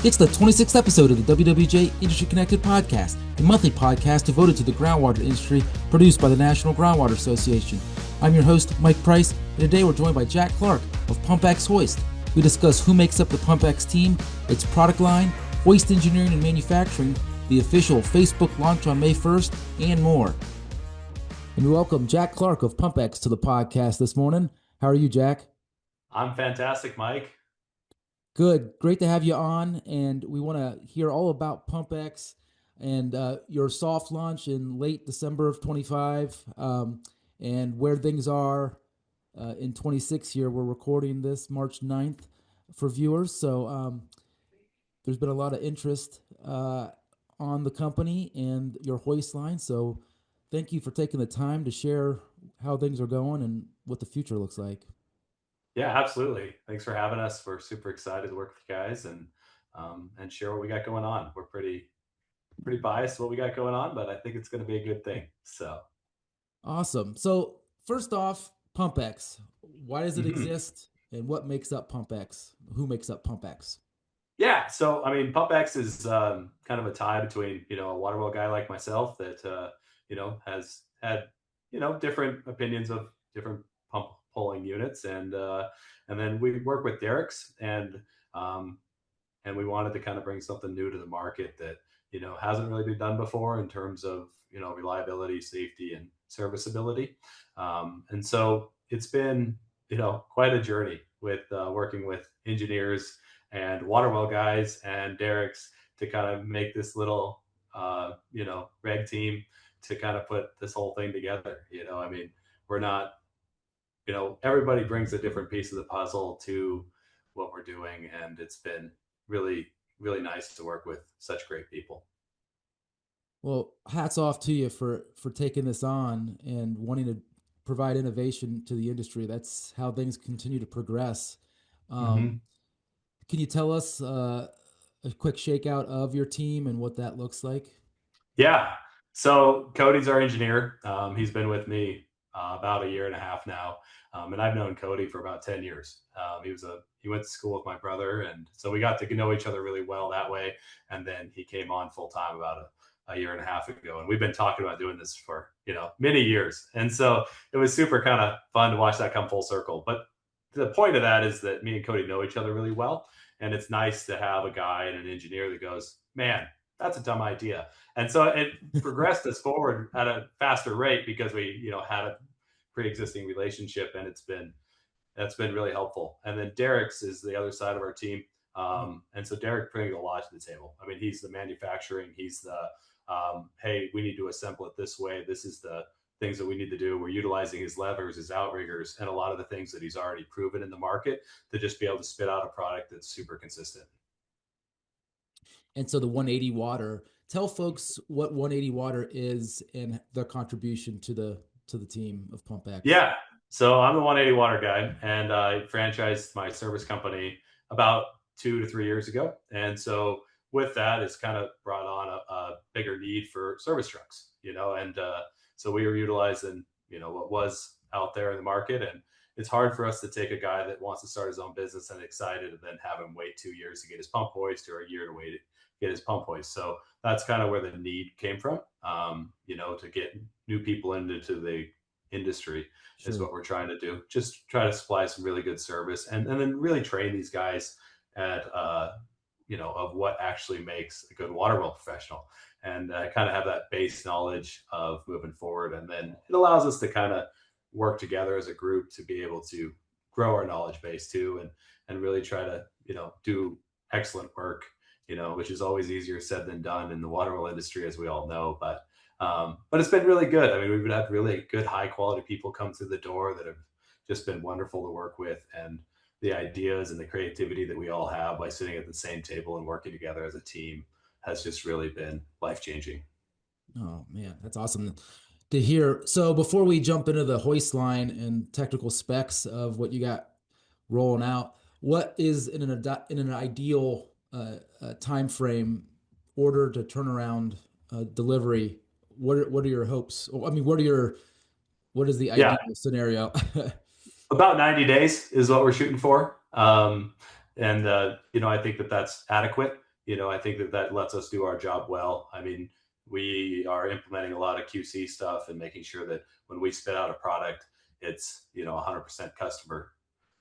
It's the 26th episode of the WWJ Industry Connected podcast, a monthly podcast devoted to the groundwater industry produced by the National Groundwater Association. I'm your host, Mike Price, and today we're joined by Jack Clark of PumpX Hoist. We discuss who makes up the PumpX team, its product line, hoist engineering and manufacturing, the official Facebook launch on May 1st, and more. And we welcome Jack Clark of PumpX to the podcast this morning. How are you, Jack? I'm fantastic, Mike. Good. Great to have you on. And we want to hear all about PumpX and your soft launch in late December of 25 and where things are in 26 here. We're recording this March 9th for viewers. So there's been a lot of interest on the company and your hoist line. So thank you for taking the time to share how things are going and what the future looks like. Yeah, absolutely. Thanks for having us. We're super excited to work with you guys and share what we got going on. We're pretty biased what we got going on, but I think it's going to be a good thing. So awesome. So first off, PumpX. Why does it exist, and what makes up PumpX? Who makes up PumpX? Yeah, so I mean, PumpX is kind of a tie between a water well guy like myself that has had different opinions of different pump pulling units, and then we work with Derek's, and we wanted to kind of bring something new to the market that hasn't really been done before in terms of reliability, safety, and serviceability. And so it's been quite a journey with working with engineers and water well guys and Derek's to kind of make this little reg team to kind of put this whole thing together. I mean, we're not everybody brings a different piece of the puzzle to what we're doing, and it's been really, really nice to work with such great people. Well, hats off to you for taking this on and wanting to provide innovation to the industry. That's how things continue to progress. Can you tell us a quick shakeout of your team and what that looks like? Yeah. So Cody's our engineer. He's been with me about a year and a half now. And I've known Cody for about 10 years. He went to school with my brother. And so we got to know each other really well that way. And then he came on full time about a year and a half ago. And we've been talking about doing this for, many years. And so it was super kind of fun to watch that come full circle. But the point of that is that me and Cody know each other really well. And it's nice to have a guy and an engineer that goes, man, that's a dumb idea. And so it progressed us forward at a faster rate because we, had a pre-existing relationship, and that's been really helpful. And then Derek's is the other side of our team. And so Derek brings a lot to the table. I mean, he's the manufacturing, he's the, hey, we need to assemble it this way. This is the things that we need to do. We're utilizing his levers, his outriggers, and a lot of the things that he's already proven in the market to just be able to spit out a product that's super consistent. And so the 180 water, tell folks what 180 water is and their contribution to the team of PumpX. Yeah. So I'm the 180 water guy, and I franchised my service company about 2 to 3 years ago. And so with that, it's kind of brought on a bigger need for service trucks, and so we were utilizing, what was out there in the market. And it's hard for us to take a guy that wants to start his own business and excited and then have him wait 2 years to get his pump hoist or a year to wait to get his pump hoist. So that's kind of where the need came from, to get new people into the industry. Sure. Is what we're trying to do. Just try to supply some really good service and then really train these guys at, of what actually makes a good water well professional, and kind of have that base knowledge of moving forward. And then it allows us to kind of work together as a group to be able to grow our knowledge base too, and really try to, do excellent work, which is always easier said than done in the water well industry, as we all know. But it's been really good. I mean, we've had really good, high quality people come through the door that have just been wonderful to work with. And the ideas and the creativity that we all have by sitting at the same table and working together as a team has just really been life-changing. Oh man, that's awesome to hear. So before we jump into the hoist line and technical specs of what you got rolling out, what is in an ideal time frame, order to turnaround, delivery? What are your hopes? I mean, what is the ideal scenario? About 90 days is what we're shooting for. I think that that's adequate. I think that lets us do our job well. I mean, we are implementing a lot of QC stuff and making sure that when we spit out a product, it's 100% customer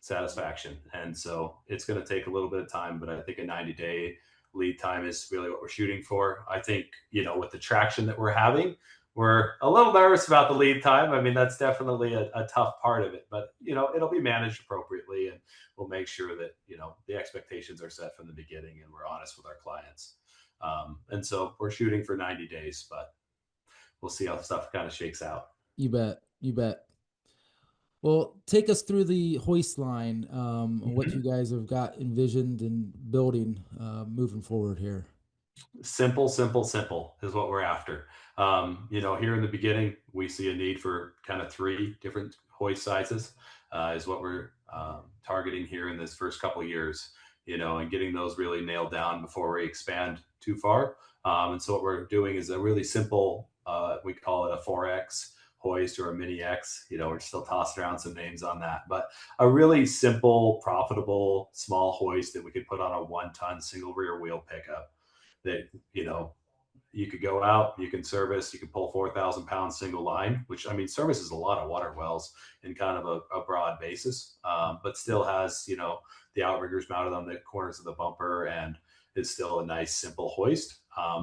satisfaction. And so it's going to take a little bit of time, but I think a 90-day lead time is really what we're shooting for. I think, with the traction that we're having, we're a little nervous about the lead time. I mean, that's definitely a tough part of it, but it'll be managed appropriately, and we'll make sure that the expectations are set from the beginning, and we're honest with our clients. And so we're shooting for 90 days, but we'll see how stuff kind of shakes out. You bet. You bet. Well, take us through the hoist line, what you Mhm. guys have got envisioned and building moving forward here. Simple, simple, simple is what we're after. Here in the beginning, we see a need for kind of three different hoist sizes, is what we're targeting here in this first couple of years, and getting those really nailed down before we expand too far. And so what we're doing is a really simple, we call it a 4X hoist or a mini X. We're still tossing around some names on that, but a really simple, profitable, small hoist that we could put on a 1-ton single rear wheel pickup that you could go out, you can service, you can pull 4,000 pounds single line, which, I mean, services a lot of water wells in kind of a broad basis, but still has the outriggers mounted on the corners of the bumper, and is still a nice simple hoist,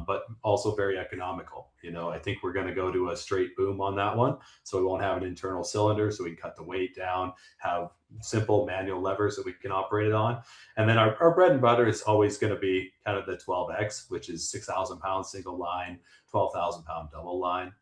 but also very economical. I think we're going to go to a straight boom on that one, so we won't have an internal cylinder, so we can cut the weight down, have simple manual levers that we can operate it on. And then our bread and butter is always going to be kind of the 12X, which is 6,000 pound single line, 12,000 pound double line.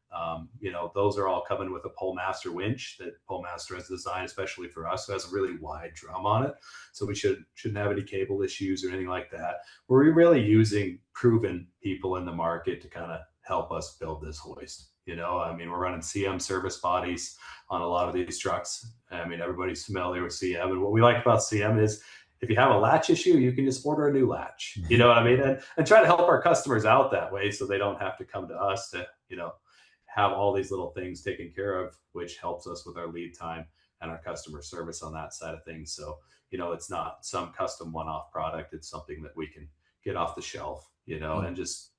Those are all coming with a Pole Master winch that Pole Master has designed especially for us. So it has a really wide drum on it, so we shouldn't have any cable issues or anything like that. We're really using proven people in the market to kind of help us build this hoist. I mean, we're running CM service bodies on a lot of these trucks. I mean, everybody's familiar with CM, and what we like about CM is if you have a latch issue, you can just order a new latch. You know what I mean? And try to help our customers out that way, so they don't have to come to us to have all these little things taken care of, which helps us with our lead time and our customer service on that side of things. So it's not some custom one-off product. It's something that we can get off the shelf, Yeah. and just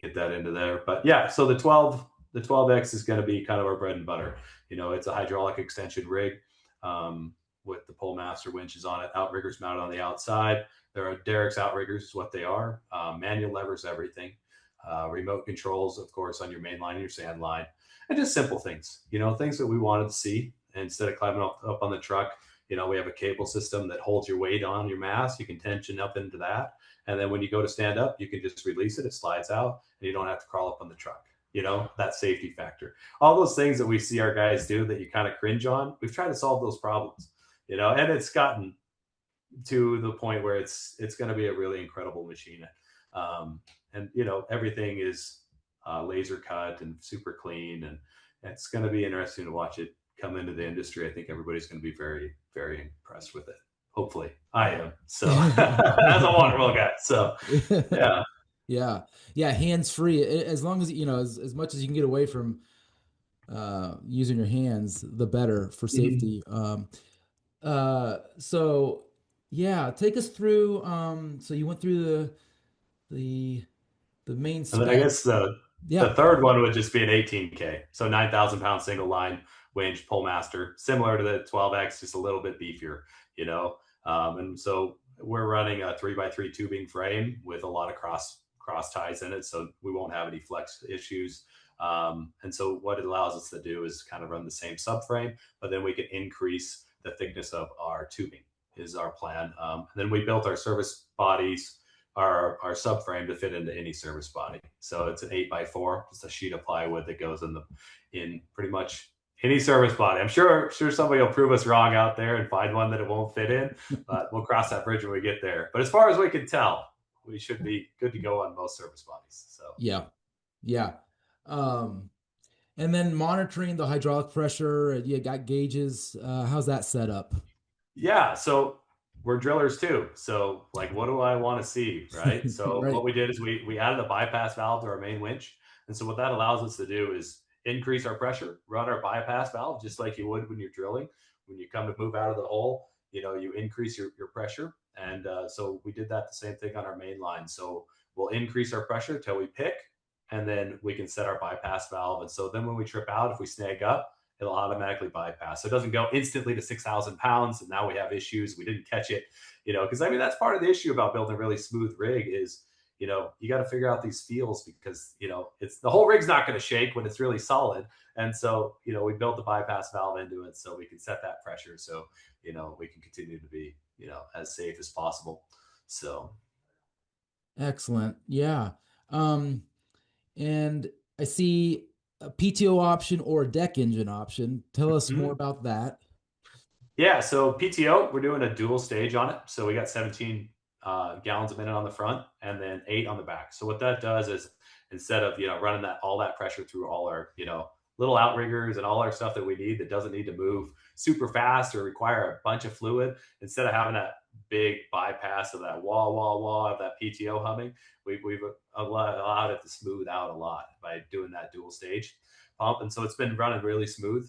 get that into there. But yeah, so the 12X is going to be kind of our bread and butter. It's a hydraulic extension rig, with the Pole Master winches on it, outriggers mounted on the outside. There are Derek's outriggers, is what they are. Manual levers, everything. Remote controls, of course, on your main line and your sand line, and just simple things. Things that we wanted to see. Instead of climbing up on the truck, we have a cable system that holds your weight on your mast. You can tension up into that, and then when you go to stand up, you can just release it. It slides out, and you don't have to crawl up on the truck. That safety factor. All those things that we see our guys do that you kind of cringe on, we've tried to solve those problems. And it's gotten to the point where it's going to be a really incredible machine. And everything is laser cut and super clean, and it's going to be interesting to watch it come into the industry. I think everybody's going to be very, very impressed with it. Hopefully, I am. So as a water well guy, so yeah. Yeah. Yeah. Hands free. As long as, as much as you can get away from using your hands, the better for Mhm. safety. So yeah, take us through. So you went through the, the main And then I guess specs. the Yeah. third one would just be an 18K. So 9,000 pound single line winch Pole Master, similar to the 12X, just a little bit beefier. And so we're running a 3x3 tubing frame with a lot of cross ties in it, so we won't have any flex issues. And so what it allows us to do is kind of run the same subframe, but then we can increase the thickness of our tubing is our plan. And then we built our service bodies, our subframe to fit into any service body. So it's an 8x4, just a sheet of plywood that goes in pretty much any service body. I'm sure somebody will prove us wrong out there and find one that it won't fit in, but we'll cross that bridge when we get there. But as far as we can tell, we should be good to go on most service bodies. So Yeah. Yeah. Um, and then monitoring the hydraulic pressure, you got gauges. How's that set up? yeah, so we're drillers too. So like, what do I want to see, right? So what Right. we did is we added a bypass valve to our main winch, and so what that allows us to do is increase our pressure, run our bypass valve just like you would when you're drilling. When you come to move out of the hole, you increase your pressure. And so we did that the same thing on our main line. So we'll increase our pressure till we pick, and then we can set our bypass valve. And so then when we trip out, if we snag up, it'll automatically bypass. So it doesn't go instantly to 6,000 pounds. And now we have issues. We didn't catch it, because I mean, that's part of the issue about building a really smooth rig is, you got to figure out these feels because, it's the whole rig's not going to shake when it's really solid. And so, we built the bypass valve into it so we can set that pressure. So, we can continue to be, as safe as possible. So, Excellent. Yeah. Um, and I see a PTO option or a deck engine option. Tell us more mhm. about that. Yeah, so PTO, we're doing a dual stage on it. So we got 17 gallons a minute on the front and then 8 on the back. So what that does is instead of running that all that pressure through all our little outriggers and all our stuff that we need that doesn't need to move super fast or require a bunch of fluid, instead of having that big bypass of that wah of that PTO humming, we've allowed it to smooth out a lot by doing that dual stage pump, and so it's been running really smooth.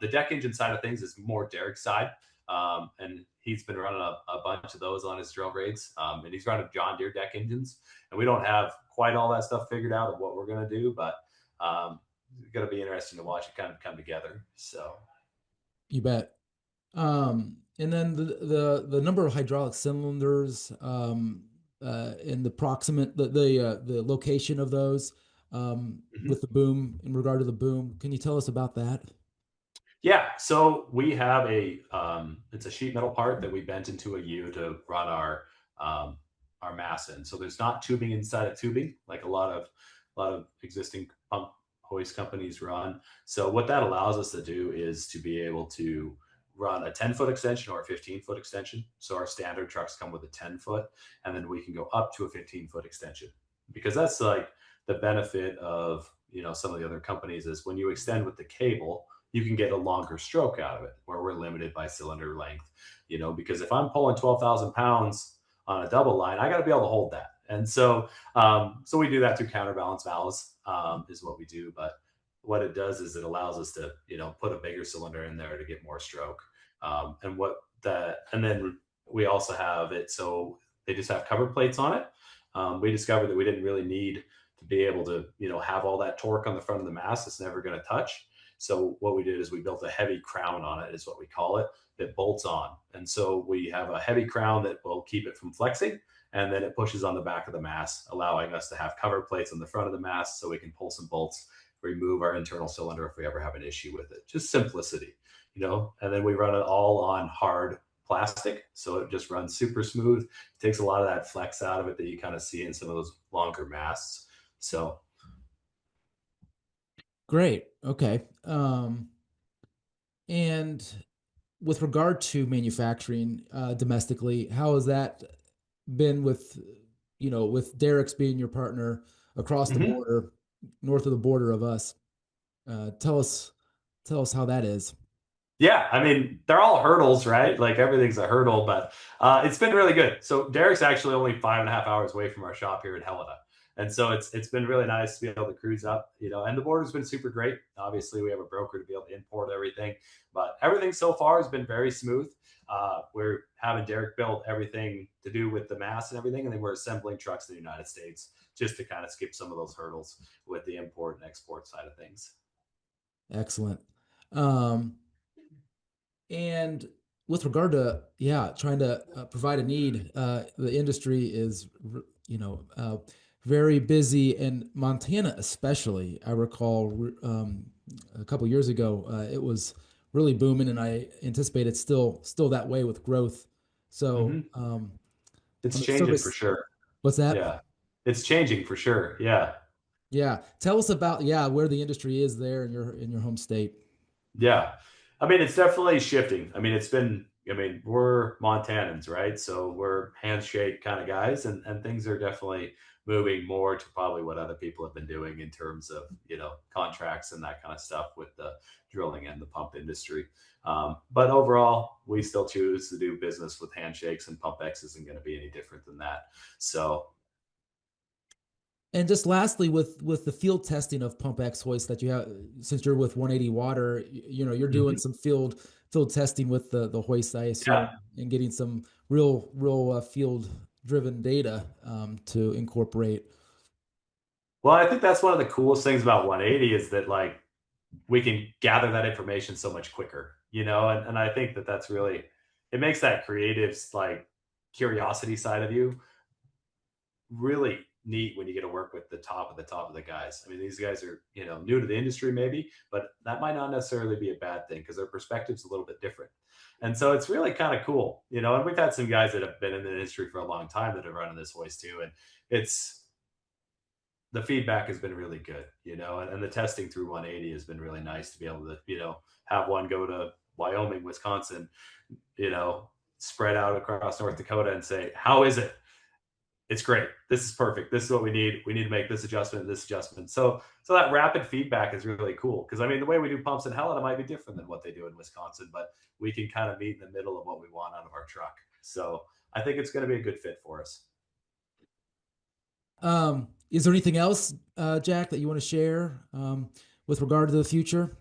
The deck engine side of things is more Derek's side, and he's been running a bunch of those on his drill rigs, and he's running John Deere deck engines, and we don't have quite all that stuff figured out of what we're going to do, but it's going to be interesting to watch it kind of come together. So, You bet. And then the number of hydraulic cylinders, and the proximate the location of those, mhm. with the boom in regard to the boom. Can you tell us about that? Yeah, so we have it's a sheet metal part that we bent into a U to run our mass in. So there's not tubing inside of tubing like a lot of existing pump hoist companies run. So what that allows us to do is to be able to run a 10-foot extension or a 15-foot extension. So our standard trucks come with a 10-foot, and then we can go up to a 15-foot extension because that's like the benefit of some of the other companies is when you extend with the cable you can get a longer stroke out of it where we're limited by cylinder length, because if I'm pulling 12,000 pounds on a double line, I got to be able to hold that. And so we do that through counterbalance valves, is what we do. But what it does is it allows us to, put a bigger cylinder in there to get more stroke. And then we also have it. So they just have cover plates on it. We discovered that we didn't really need to be able to, have all that torque on the front of the mast. It's never going to touch. So what we did is we built a heavy crown on it, is what we call it, that bolts on. And so we have a heavy crown that will keep it from flexing, and then it pushes on the back of the mast, allowing us to have cover plates on the front of the mast so we can pull some bolts, remove our internal cylinder if we ever have an issue with it. Just simplicity, And then we run it all on hard plastic, so it just runs super smooth. It takes a lot of that flex out of it that you kind of see in some of those longer masts. So Great. Okay. And with regard to manufacturing domestically, how has that been with Derek's being your partner across the mhm. border, north of the border of us? Tell us how that is. Yeah, I mean, they're all hurdles, right? Like everything's a hurdle, but it's been really good. So Derek's actually only 5.5 hours away from our shop here in Helena. And so it's been really nice to be able to cruise up, and the border's been super great. Obviously, we have a broker to be able to import everything, but everything so far has been very smooth. We're having Derek build everything to do with the mass and everything, and then we're assembling trucks in the United States just to kind of skip some of those hurdles with the import and export side of things. Excellent. Um, And with regard to, yeah, trying to provide a need, the industry is, very busy, in Montana especially. I recall a couple years ago, it was really booming, and I anticipate it's still that way with growth. So, Hmm. on It's the changing for service, sure. what's that? Yeah. It's changing for sure. Yeah. Yeah, tell us about, yeah, where the industry is there in your home state. Yeah. I mean, it's definitely shifting. I mean, we're Montanans, right? So we're handshake kind of guys, and things are definitely moving more to probably what other people have been doing in terms of, contracts and that kind of stuff with the drilling and the pump industry. But overall, we still choose to do business with handshakes, and PumpX isn't going to be any different than that. So, And just lastly, with the field testing of PumpX hoist that you have, since you're with 180 Water, you're doing mhm. some field testing with the hoist, I Yeah. assume, and getting some real field driven data to incorporate. Well, I think that's one of the coolest things about 180 is that like we can gather that information so much quicker, and I think that that's really, it makes that creative like curiosity side of you really neat when you get to work with the top of the top of the guys. I mean, these guys are, new to the industry maybe, but that might not necessarily be a bad thing because their perspective's a little bit different. And so it's really kind of cool, and we've had some guys that have been in the industry for a long time that have run in this Hoist too. And it's, the feedback has been really good, and the testing through 180 has been really nice to be able to, have one go to Wyoming, Wisconsin, spread out across North Dakota and say, how is it? It's great. This is perfect. This is what we need. We need to make this adjustment, this adjustment. So that rapid feedback is really cool because I mean the way we do pumps in Helena might be different than what they do in Wisconsin, but we can kind of meet in the middle of what we want out of our truck. So I think it's going to be a good fit for us. Is there anything else, Jack, that you want to share with regard to the future?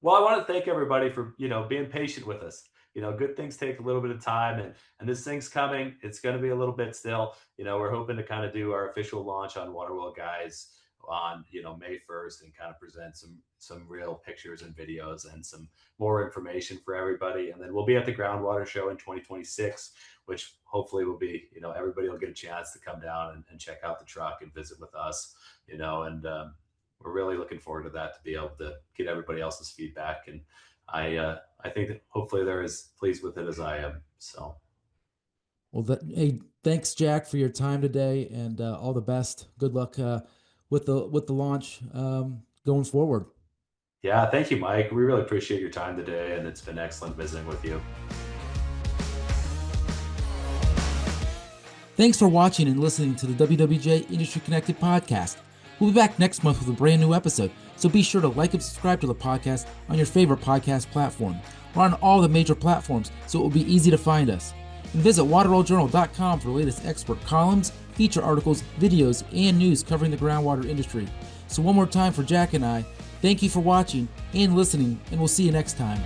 Well, I want to thank everybody for, being patient with us. Good things take a little bit of time, and this thing's coming. It's going to be a little bit still. We're hoping to kind of do our official launch on Waterwell Guys on, May 1st and kind of present some real pictures and videos and some more information for everybody. And then we'll be at the Groundwater Show in 2026, which hopefully will be, everybody will get a chance to come down and check out the truck and visit with us, and we're really looking forward to that, to be able to get everybody else's feedback. And I think that hopefully they're as pleased with it as I am. So, Well, hey, thanks, Jack, for your time today, and all the best. Good luck with the launch going forward. yeah, thank you, Mike. We really appreciate your time today, and it's been excellent visiting with you. Thanks for watching and listening to the WWJ Industry Connected podcast. We'll be back next month with a brand new episode, so be sure to like and subscribe to the podcast on your favorite podcast platform. We're on all the major platforms, so it will be easy to find us. And visit waterwelljournal.com for the latest expert columns, feature articles, videos, and news covering the groundwater industry. So one more time for Jack and I, thank you for watching and listening, and we'll see you next time.